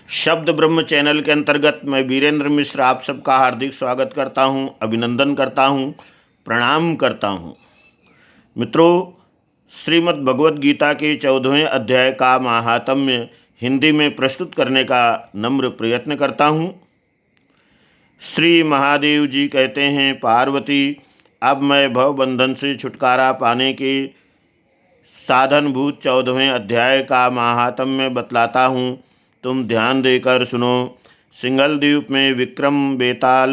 शब्द ब्रह्म चैनल के अंतर्गत मैं वीरेंद्र मिश्र आप सबका हार्दिक स्वागत करता हूं, अभिनंदन करता हूं, प्रणाम करता हूं। मित्रों, श्रीमद् भगवद गीता के 14वें अध्याय का महात्म्य हिंदी में प्रस्तुत करने का नम्र प्रयत्न करता हूं। श्री महादेव जी कहते हैं, पार्वती, अब मैं भवबंधन से छुटकारा पाने के साधनभूत 14वें अध्याय का महात्म्य बतलाता हूँ, तुम ध्यान देकर सुनो। सिंघल द्वीप में विक्रम बेताल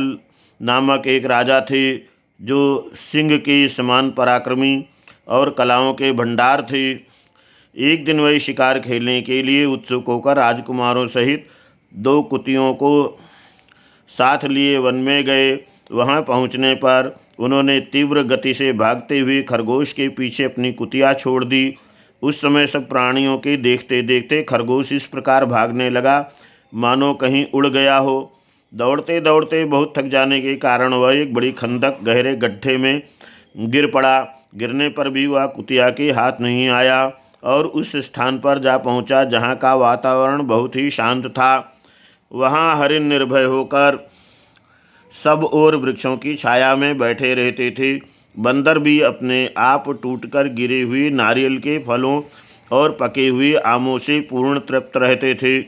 नामक एक राजा थे, जो सिंह के समान पराक्रमी और कलाओं के भंडार थे। एक दिन वही शिकार खेलने के लिए उत्सुक होकर राजकुमारों सहित 2 कुतियों को साथ लिए वन में गए। वहां पहुंचने पर उन्होंने तीव्र गति से भागते हुए खरगोश के पीछे अपनी कुतिया छोड़ दी। उस समय सब प्राणियों के देखते देखते खरगोश इस प्रकार भागने लगा मानो कहीं उड़ गया हो। दौड़ते दौड़ते बहुत थक जाने के कारण वह एक बड़ी खंदक गहरे गड्ढे में गिर पड़ा। गिरने पर भी वह कुतिया के हाथ नहीं आया और उस स्थान पर जा पहुंचा जहां का वातावरण बहुत ही शांत था। वहां हरिण निर्भय होकर सब ओर वृक्षों की छाया में बैठे रहते थे। बंदर भी अपने आप टूटकर गिरे हुए नारियल के फलों और पके हुए आमों से पूर्ण तृप्त रहते थे।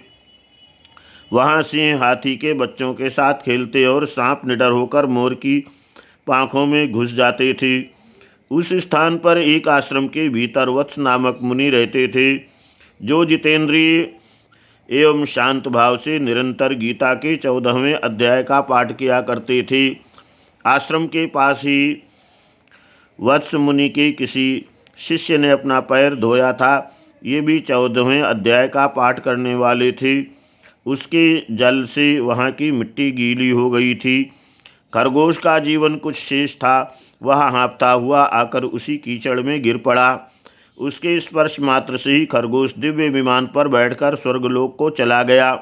वहाँ सिंह हाथी के बच्चों के साथ खेलते और सांप निडर होकर मोर की पाँखों में घुस जाते थे। उस स्थान पर एक आश्रम के भीतर वत्स नामक मुनि रहते थे, जो जितेंद्रिय एवं शांत भाव से निरंतर गीता के 14वें अध्याय का पाठ किया करते थे। आश्रम के पास ही वत्स मुनि के किसी शिष्य ने अपना पैर धोया था। ये भी 14वें अध्याय का पाठ करने वाले थे। उसके जल से वहाँ की मिट्टी गीली हो गई थी। खरगोश का जीवन कुछ शेष था। वह हाँफता हुआ आकर उसी कीचड़ में गिर पड़ा। उसके स्पर्श मात्र से ही खरगोश दिव्य विमान पर बैठकर स्वर्गलोक को चला गया।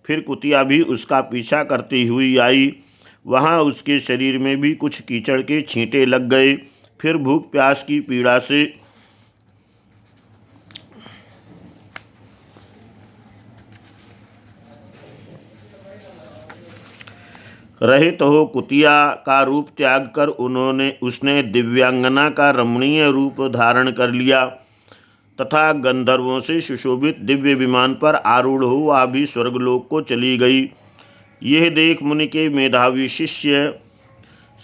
फिर कुतिया भी उसका पीछा करती हुई आई। वहाँ उसके शरीर में भी कुछ कीचड़ के छींटे लग गए। फिर भूख प्यास की पीड़ा से रहित हो कुतिया का रूप त्याग कर उसने दिव्यांगना का रमणीय रूप धारण कर लिया तथा गंधर्वों से सुशोभित दिव्य विमान पर आरूढ़ हो वह भी स्वर्गलोक को चली गई। यह देख मुनि के मेधावी शिष्य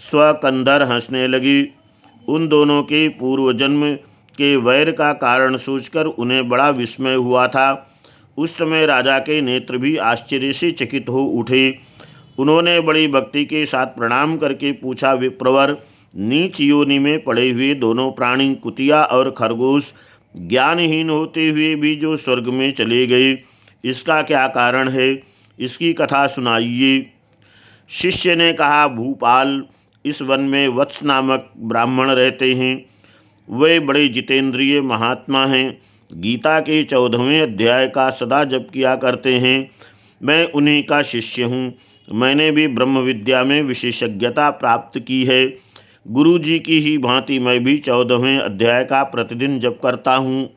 स्वकंधर हंसने लगी। उन दोनों के पूर्व जन्म के वैर का कारण सोचकर उन्हें बड़ा विस्मय हुआ था। उस समय राजा के नेत्र भी आश्चर्य से चकित हो उठे। उन्होंने बड़ी भक्ति के साथ प्रणाम करके पूछा, विप्रवर, नीच योनि में पड़े हुए दोनों प्राणी कुतिया और खरगोश ज्ञानहीन होते हुए भी जो स्वर्ग में चले गए, इसका क्या कारण है? इसकी कथा सुनाइए। शिष्य ने कहा, भूपाल, इस वन में वत्स नामक ब्राह्मण रहते हैं। वे बड़े जितेंद्रिय महात्मा हैं। गीता के 14वें अध्याय का सदा जप किया करते हैं। मैं उन्हीं का शिष्य हूँ। मैंने भी ब्रह्म विद्या में विशेषज्ञता प्राप्त की है। गुरु जी की ही भांति मैं भी 14वें अध्याय का प्रतिदिन जप करता हूँ।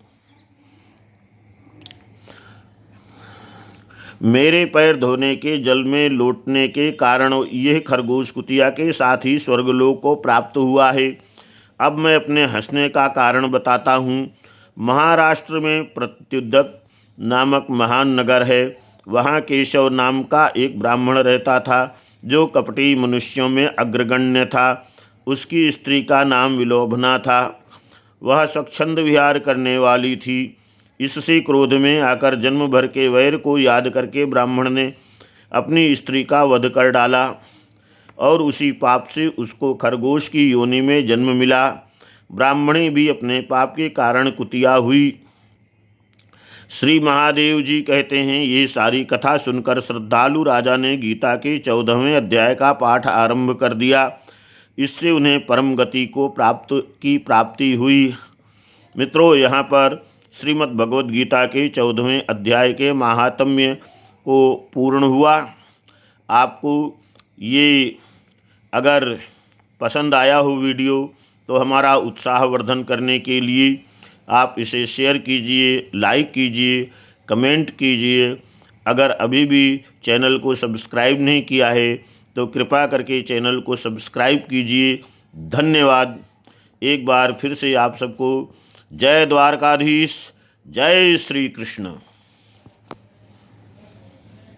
मेरे पैर धोने के जल में लौटने के कारण यह खरगोश कुतिया के साथ ही स्वर्गलोक को प्राप्त हुआ है। अब मैं अपने हंसने का कारण बताता हूँ। महाराष्ट्र में प्रत्युदक नामक महान नगर है। वहाँ केशव नाम का एक ब्राह्मण रहता था, जो कपटी मनुष्यों में अग्रगण्य था। उसकी स्त्री का नाम विलोभना था। वह स्वच्छंद विहार करने वाली थी। इससे क्रोध में आकर जन्म भर के वैर को याद करके ब्राह्मण ने अपनी स्त्री का वध कर डाला और उसी पाप से उसको खरगोश की योनि में जन्म मिला। ब्राह्मणी भी अपने पाप के कारण कुतिया हुई। श्री महादेव जी कहते हैं, ये सारी कथा सुनकर श्रद्धालु राजा ने गीता के 14वें अध्याय का पाठ आरंभ कर दिया। इससे उन्हें परम गति को प्राप्ति हुई। मित्रों, यहाँ पर श्रीमद् भगवद गीता के 14वें अध्याय के महात्म्य को पूर्ण हुआ। आपको ये अगर पसंद आया हो वीडियो, तो हमारा उत्साहवर्धन करने के लिए आप इसे शेयर कीजिए, लाइक कीजिए, कमेंट कीजिए अगर अभी भी चैनल को सब्सक्राइब नहीं किया है तो कृपा करके चैनल को सब्सक्राइब कीजिए। धन्यवाद। एक बार फिर से आप सबको जय द्वारकाधीश, जय श्री कृष्ण।